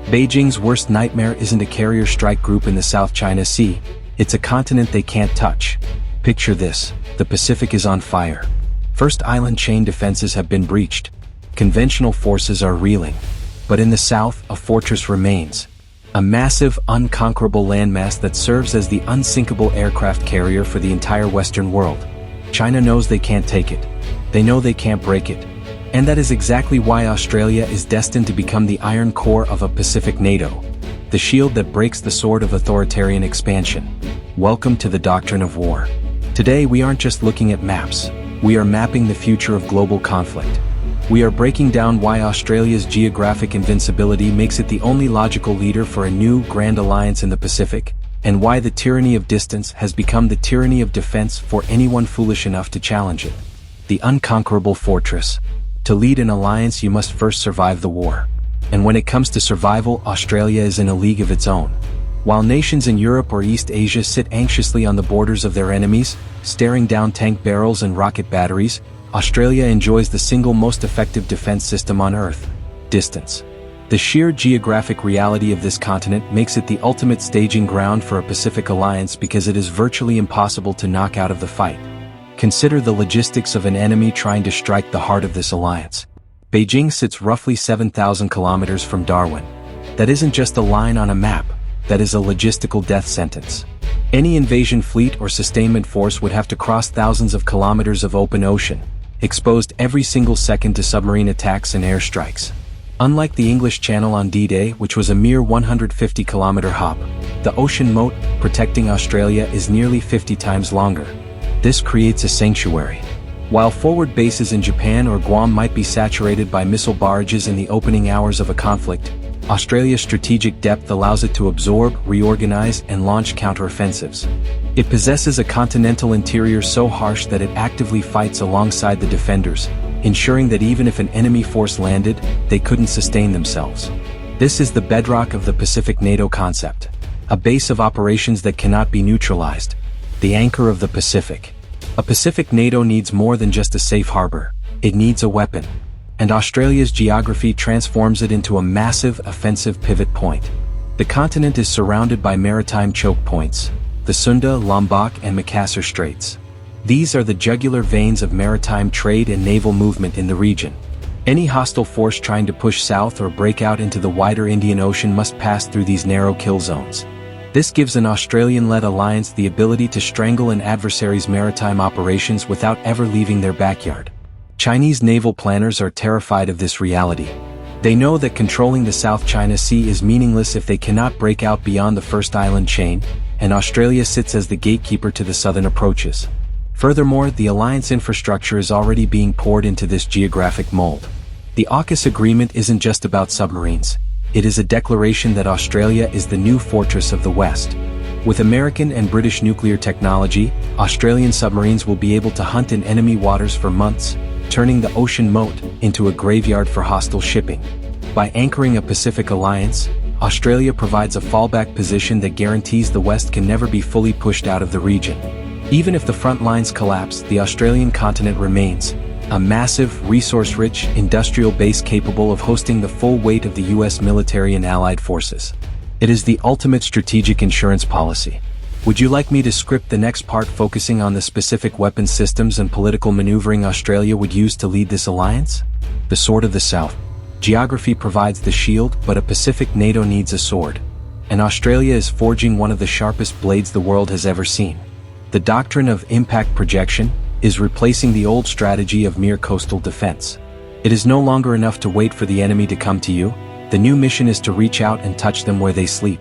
Beijing's worst nightmare isn't a carrier strike group in the South China Sea, it's a continent they can't touch. Picture this, the Pacific is on fire. First island chain defenses have been breached. Conventional forces are reeling. But in the south, a fortress remains. A massive, unconquerable landmass that serves as the unsinkable aircraft carrier for the entire Western world. China knows they can't take it. They know they can't break it. And that is exactly why Australia is destined to become the iron core of a Pacific NATO. The shield that breaks the sword of authoritarian expansion. Welcome to the doctrine of war. Today we aren't just looking at maps. We are mapping the future of global conflict. We are breaking down why Australia's geographic invincibility makes it the only logical leader for a new grand alliance in the Pacific, and why the tyranny of distance has become the tyranny of defense for anyone foolish enough to challenge it. The unconquerable fortress. To lead an alliance you must first survive the war. And when it comes to survival, Australia is in a league of its own. While nations in Europe or East Asia sit anxiously on the borders of their enemies, staring down tank barrels and rocket batteries, Australia enjoys the single most effective defense system on Earth: distance. The sheer geographic reality of this continent makes it the ultimate staging ground for a Pacific alliance because it is virtually impossible to knock out of the fight. Consider the logistics of an enemy trying to strike the heart of this alliance. Beijing sits roughly 7,000 kilometers from Darwin. That isn't just a line on a map, that is a logistical death sentence. Any invasion fleet or sustainment force would have to cross thousands of kilometers of open ocean, exposed every single second to submarine attacks and airstrikes. Unlike the English Channel on D-Day, which was a mere 150-kilometer hop, the ocean moat protecting Australia is nearly 50 times longer. This creates a sanctuary. While forward bases in Japan or Guam might be saturated by missile barrages in the opening hours of a conflict, Australia's strategic depth allows it to absorb, reorganize, and launch counteroffensives. It possesses a continental interior so harsh that it actively fights alongside the defenders, ensuring that even if an enemy force landed, they couldn't sustain themselves. This is the bedrock of the Pacific NATO concept, a base of operations that cannot be neutralized. The anchor of the Pacific. A Pacific NATO needs more than just a safe harbor, it needs a weapon. And Australia's geography transforms it into a massive offensive pivot point. The continent is surrounded by maritime choke points, the Sunda, Lombok, and Sunda Straits. These are the jugular veins of maritime trade and naval movement in the region. Any hostile force trying to push south or break out into the wider Indian Ocean must pass through these narrow kill zones. This gives an Australian-led alliance the ability to strangle an adversary's maritime operations without ever leaving their backyard. Chinese naval planners are terrified of this reality. They know that controlling the South China Sea is meaningless if they cannot break out beyond the first island chain, and Australia sits as the gatekeeper to the southern approaches. Furthermore, the alliance infrastructure is already being poured into this geographic mold. The AUKUS agreement isn't just about submarines. It is a declaration that Australia is the new fortress of the West. With American and British nuclear technology, Australian submarines will be able to hunt in enemy waters for months, turning the ocean moat into a graveyard for hostile shipping. By anchoring a Pacific alliance, Australia provides a fallback position that guarantees the West can never be fully pushed out of the region. Even if the front lines collapse, the Australian continent remains a massive, resource-rich, industrial base capable of hosting the full weight of the US military and allied forces. It is the ultimate strategic insurance policy. Would you like me to script the next part focusing on the specific weapons systems and political maneuvering Australia would use to lead this alliance? The Sword of the South. Geography provides the shield, but a Pacific NATO needs a sword. And Australia is forging one of the sharpest blades the world has ever seen. The doctrine of impact projection is replacing the old strategy of mere coastal defense. It is no longer enough to wait for the enemy to come to you. The new mission is to reach out and touch them where they sleep.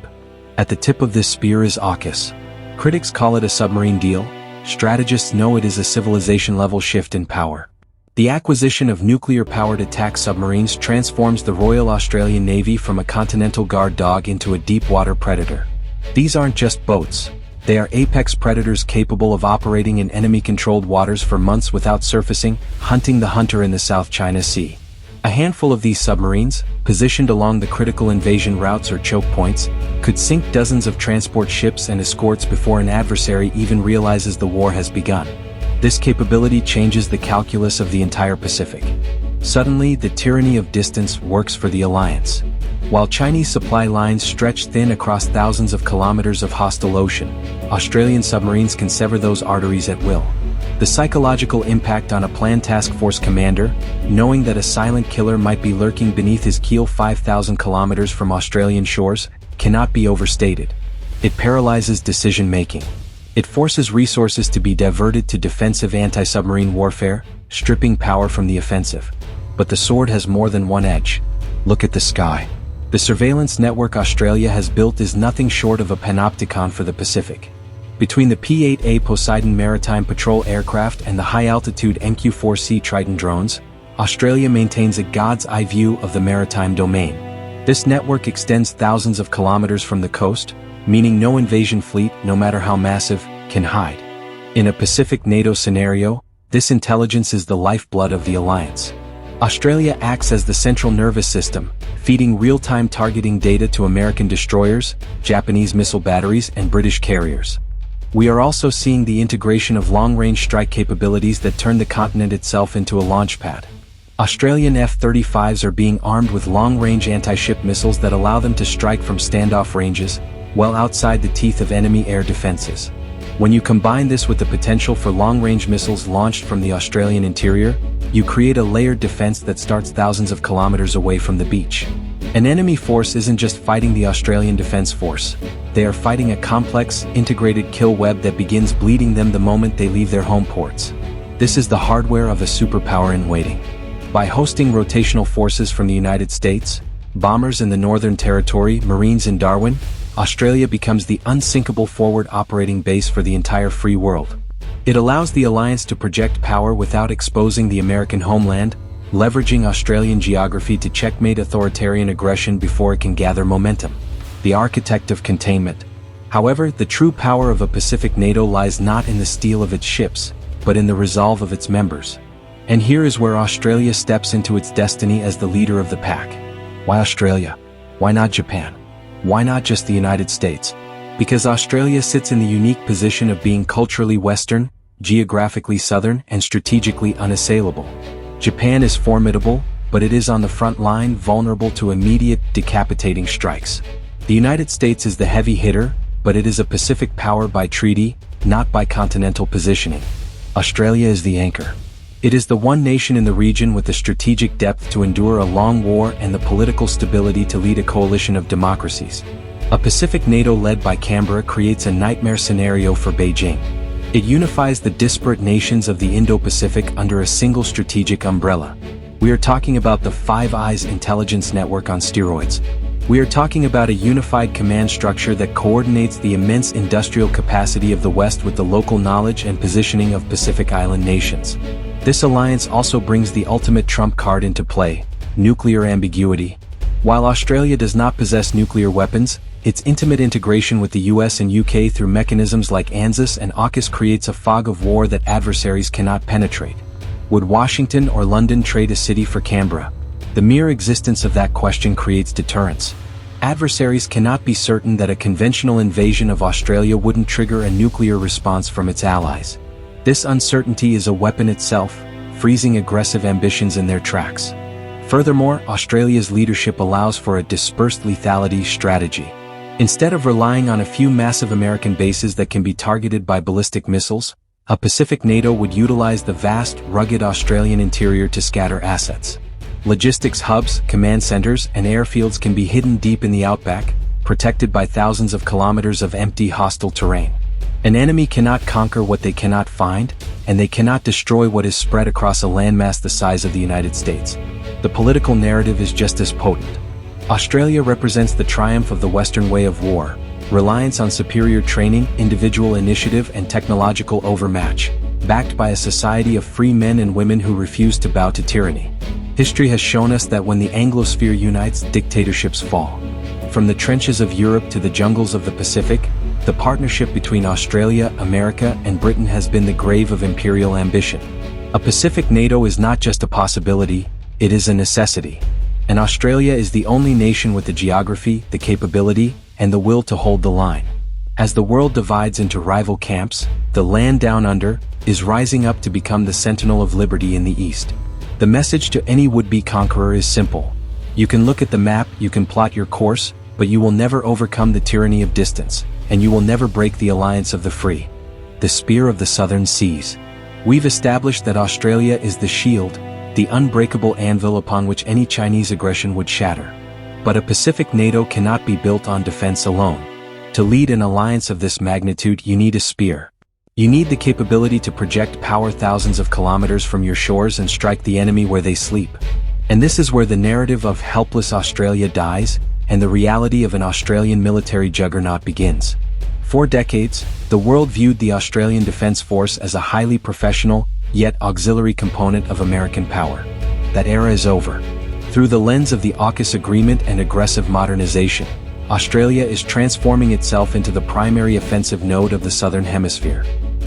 At the tip of this spear is AUKUS. Critics call it a submarine deal. Strategists know it is a civilization-level shift in power. The acquisition of nuclear-powered attack submarines transforms the Royal Australian Navy from a continental guard dog into a deep-water predator. These aren't just boats. They are apex predators capable of operating in enemy-controlled waters for months without surfacing, hunting the hunter in the South China Sea. A handful of these submarines, positioned along the critical invasion routes or choke points, could sink dozens of transport ships and escorts before an adversary even realizes the war has begun. This capability changes the calculus of the entire Pacific. Suddenly, the tyranny of distance works for the alliance. While Chinese supply lines stretch thin across thousands of kilometers of hostile ocean, Australian submarines can sever those arteries at will. The psychological impact on a planned task force commander, knowing that a silent killer might be lurking beneath his keel 5,000 kilometers from Australian shores, cannot be overstated. It paralyzes decision-making. It forces resources to be diverted to defensive anti-submarine warfare, stripping power from the offensive. But the sword has more than one edge. Look at the sky. The surveillance network Australia has built is nothing short of a panopticon for the Pacific. Between the P-8A Poseidon maritime patrol aircraft and the high-altitude MQ-4C Triton drones, Australia maintains a god's-eye view of the maritime domain. This network extends thousands of kilometers from the coast, meaning no invasion fleet, no matter how massive, can hide. In a Pacific NATO scenario, this intelligence is the lifeblood of the alliance. Australia acts as the central nervous system, feeding real-time targeting data to American destroyers, Japanese missile batteries, and British carriers. We are also seeing the integration of long-range strike capabilities that turn the continent itself into a launchpad. Australian F-35s are being armed with long-range anti-ship missiles that allow them to strike from standoff ranges, well outside the teeth of enemy air defenses. When you combine this with the potential for long-range missiles launched from the Australian interior, you create a layered defense that starts thousands of kilometers away from the beach. An enemy force isn't just fighting the Australian Defence Force. They are fighting a complex, integrated kill web that begins bleeding them the moment they leave their home ports. This is the hardware of a superpower in waiting. By hosting rotational forces from the United States, bombers in the Northern Territory, Marines in Darwin, Australia becomes the unsinkable forward operating base for the entire free world. It allows the alliance to project power without exposing the American homeland, leveraging Australian geography to checkmate authoritarian aggression before it can gather momentum. The architect of containment. However, the true power of a Pacific NATO lies not in the steel of its ships, but in the resolve of its members. And here is where Australia steps into its destiny as the leader of the pack. Why Australia? Why not Japan? Why not just the United States? Because Australia sits in the unique position of being culturally Western, geographically Southern, and strategically unassailable. Japan is formidable, but it is on the front line, vulnerable to immediate, decapitating strikes. The United States is the heavy hitter, but it is a Pacific power by treaty, not by continental positioning. Australia is the anchor. It is the one nation in the region with the strategic depth to endure a long war and the political stability to lead a coalition of democracies. A Pacific NATO led by Canberra creates a nightmare scenario for Beijing. It unifies the disparate nations of the Indo-Pacific under a single strategic umbrella. We are talking about the Five Eyes intelligence network on steroids. We are talking about a unified command structure that coordinates the immense industrial capacity of the West with the local knowledge and positioning of Pacific Island nations. This alliance also brings the ultimate trump card into play: nuclear ambiguity. While Australia does not possess nuclear weapons, its intimate integration with the US and UK through mechanisms like AUKUS and AUKUS creates a fog of war that adversaries cannot penetrate. Would Washington or London trade a city for Canberra? The mere existence of that question creates deterrence. Adversaries cannot be certain that a conventional invasion of Australia wouldn't trigger a nuclear response from its allies. This uncertainty is a weapon itself, freezing aggressive ambitions in their tracks. Furthermore, Australia's leadership allows for a dispersed lethality strategy. Instead of relying on a few massive American bases that can be targeted by ballistic missiles, a Pacific NATO would utilize the vast, rugged Australian interior to scatter assets. Logistics hubs, command centers, and airfields can be hidden deep in the outback, protected by thousands of kilometers of empty hostile terrain. An enemy cannot conquer what they cannot find, and they cannot destroy what is spread across a landmass the size of the United States. The political narrative is just as potent. Australia represents the triumph of the Western way of war, reliance on superior training, individual initiative, and technological overmatch, backed by a society of free men and women who refuse to bow to tyranny. History has shown us that when the Anglosphere unites, dictatorships fall. From the trenches of Europe to the jungles of the Pacific, the partnership between Australia, America, and Britain has been the grave of imperial ambition. A Pacific NATO is not just a possibility, it is a necessity. And Australia is the only nation with the geography, the capability, and the will to hold the line. As the world divides into rival camps, the land down under is rising up to become the sentinel of liberty in the east. The message to any would-be conqueror is simple: You can look at the map, you can plot your course, but you will never overcome the tyranny of distance, and you will never break the alliance of the free. The spear of the southern seas. We've established that Australia is the shield, the unbreakable anvil upon which any Chinese aggression would shatter. But a Pacific NATO cannot be built on defense alone. To lead an alliance of this magnitude, you need a spear. You need the capability to project power thousands of kilometers from your shores and strike the enemy where they sleep. And this is where the narrative of helpless Australia dies, and the reality of an Australian military juggernaut begins. For decades, the world viewed the Australian Defence Force as a highly professional, yet auxiliary component of American power. That era is over. Through the lens of the AUKUS agreement and aggressive modernization, Australia is transforming itself into the primary offensive node of the Southern Hemisphere.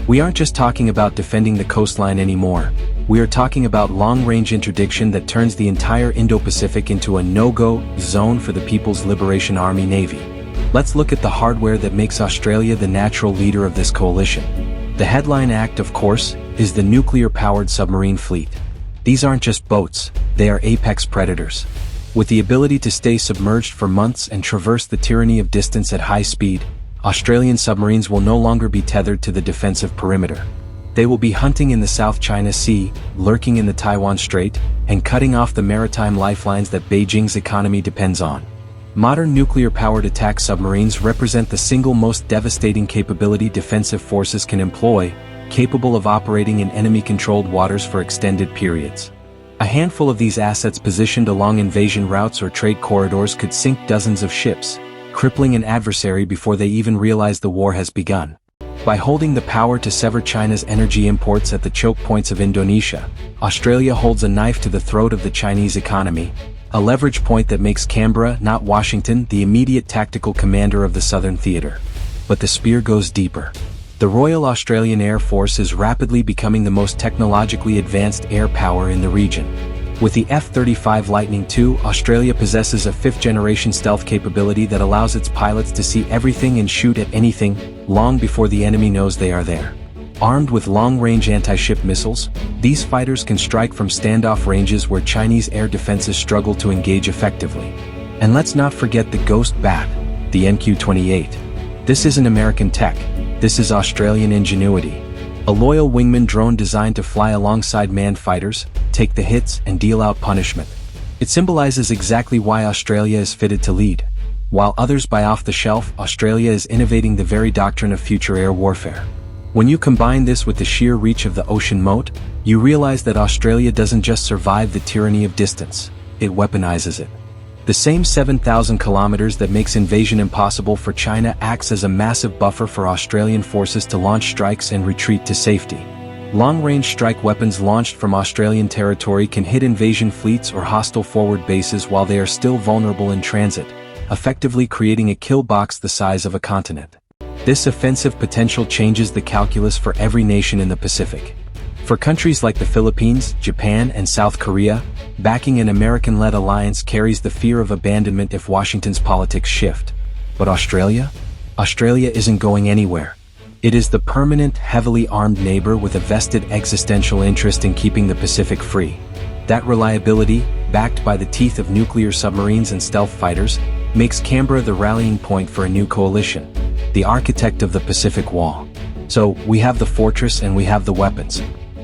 We aren't just talking about defending the coastline anymore. We are talking about long-range interdiction that turns the entire Indo-Pacific into a no-go zone for the People's Liberation Army Navy. Let's look at the hardware that makes Australia the natural leader of this coalition. The headline act, of course, is the nuclear-powered submarine fleet. These aren't just boats, they are apex predators. With the ability to stay submerged for months and traverse the tyranny of distance at high speed, Australian submarines will no longer be tethered to the defensive perimeter. They will be hunting in the South China Sea, lurking in the Taiwan Strait, and cutting off the maritime lifelines that Beijing's economy depends on. Modern nuclear-powered attack submarines represent the single most devastating capability defensive forces can employ, capable of operating in enemy-controlled waters for extended periods. A handful of these assets positioned along invasion routes or trade corridors could sink dozens of ships, crippling an adversary before they even realize the war has begun. By holding the power to sever China's energy imports at the choke points of Indonesia, Australia holds a knife to the throat of the Chinese economy, a leverage point that makes Canberra, not Washington, the immediate tactical commander of the Southern Theater. But the spear goes deeper. The Royal Australian Air Force is rapidly becoming the most technologically advanced air power in the region. With the F-35 Lightning II, Australia possesses a fifth-generation stealth capability that allows its pilots to see everything and shoot at anything, long before the enemy knows they are there. Armed with long-range anti-ship missiles, these fighters can strike from standoff ranges where Chinese air defenses struggle to engage effectively. And let's not forget the Ghost Bat, the MQ-28. This isn't American tech, this is Australian ingenuity. A loyal wingman drone designed to fly alongside manned fighters, take the hits, and deal out punishment. It symbolizes exactly why Australia is fitted to lead. While others buy off the shelf, Australia is innovating the very doctrine of future air warfare. When you combine this with the sheer reach of the ocean moat, you realize that Australia doesn't just survive the tyranny of distance, it weaponizes it. The same 7,000 kilometers that makes invasion impossible for China acts as a massive buffer for Australian forces to launch strikes and retreat to safety. Long-range strike weapons launched from Australian territory can hit invasion fleets or hostile forward bases while they are still vulnerable in transit, effectively creating a kill box the size of a continent. This offensive potential changes the calculus for every nation in the Pacific. For countries like the Philippines, Japan, and South Korea, backing an American-led alliance carries the fear of abandonment if Washington's politics shift. But Australia? Australia isn't going anywhere. It is the permanent, heavily armed neighbor with a vested existential interest in keeping the Pacific free. That reliability, backed by the teeth of nuclear submarines and stealth fighters, makes Canberra the rallying point for a new coalition, the architect of the Pacific Wall. So, we have the fortress and we have the weapons.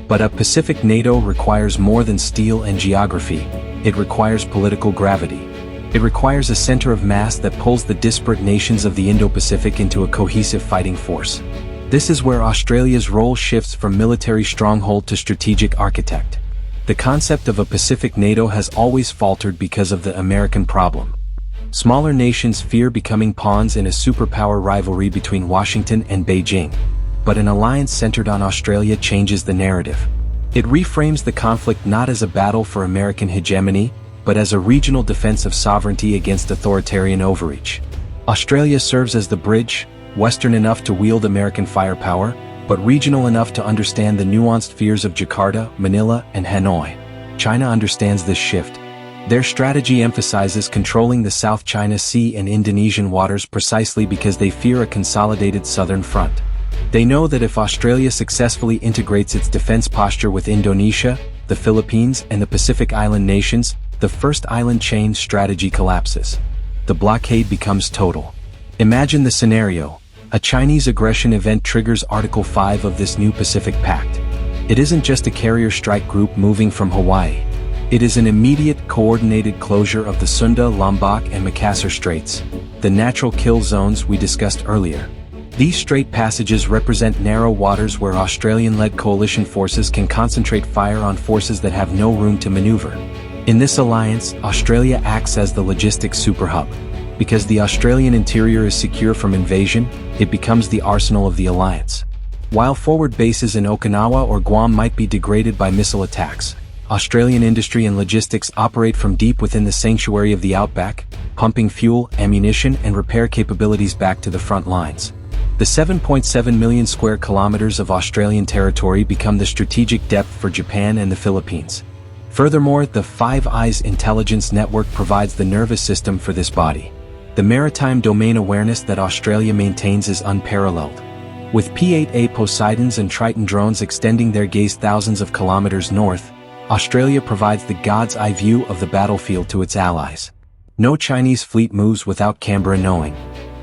But a Pacific NATO requires more than steel and geography. It requires political gravity. It requires a center of mass that pulls the disparate nations of the Indo-Pacific into a cohesive fighting force. This is where Australia's role shifts from military stronghold to strategic architect. The concept of a Pacific NATO has always faltered because of the American problem. Smaller nations fear becoming pawns in a superpower rivalry between Washington and Beijing. But an alliance centered on Australia changes the narrative. It reframes the conflict not as a battle for American hegemony, but as a regional defense of sovereignty against authoritarian overreach. Australia serves as the bridge, Western enough to wield American firepower, but regional enough to understand the nuanced fears of Jakarta, Manila, and Hanoi. China understands this shift. Their strategy emphasizes controlling the South China Sea and Indonesian waters precisely because they fear a consolidated southern front. They know that if Australia successfully integrates its defense posture with Indonesia, the Philippines, and the Pacific Island nations, the first island chain strategy collapses. The blockade becomes total. Imagine the scenario. A Chinese aggression event triggers Article 5 of this new Pacific Pact. It isn't just a carrier strike group moving from Hawaii. It is an immediate, coordinated closure of the Sunda, Lombok, and Makassar Straits, the natural kill zones we discussed earlier. These strait passages represent narrow waters where Australian-led coalition forces can concentrate fire on forces that have no room to maneuver. In this alliance, Australia acts as the logistics superhub. Because the Australian interior is secure from invasion, it becomes the arsenal of the alliance. While forward bases in Okinawa or Guam might be degraded by missile attacks, Australian industry and logistics operate from deep within the sanctuary of the outback, pumping fuel, ammunition, and repair capabilities back to the front lines. The 7.7 million square kilometers of Australian territory become the strategic depth for Japan and the Philippines. Furthermore, the Five Eyes intelligence network provides the nervous system for this body. The maritime domain awareness that Australia maintains is unparalleled. With P-8A Poseidons and Triton drones extending their gaze thousands of kilometers north, Australia provides the God's eye view of the battlefield to its allies. No Chinese fleet moves without Canberra knowing.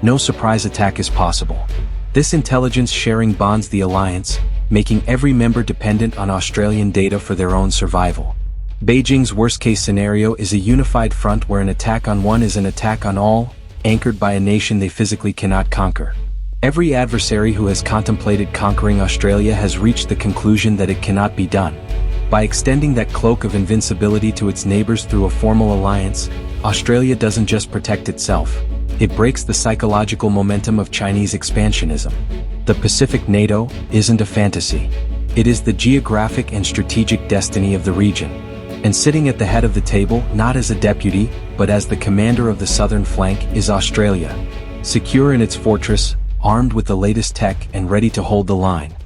No surprise attack is possible. This intelligence sharing bonds the alliance, making every member dependent on Australian data for their own survival. Beijing's worst-case scenario is a unified front where an attack on one is an attack on all, anchored by a nation they physically cannot conquer. Every adversary who has contemplated conquering Australia has reached the conclusion that it cannot be done. By extending that cloak of invincibility to its neighbors through a formal alliance, Australia doesn't just protect itself, it breaks the psychological momentum of Chinese expansionism. The Pacific NATO isn't a fantasy. It is the geographic and strategic destiny of the region. And sitting at the head of the table, not as a deputy, but as the commander of the southern flank, is Australia. Secure in its fortress, armed with the latest tech and ready to hold the line.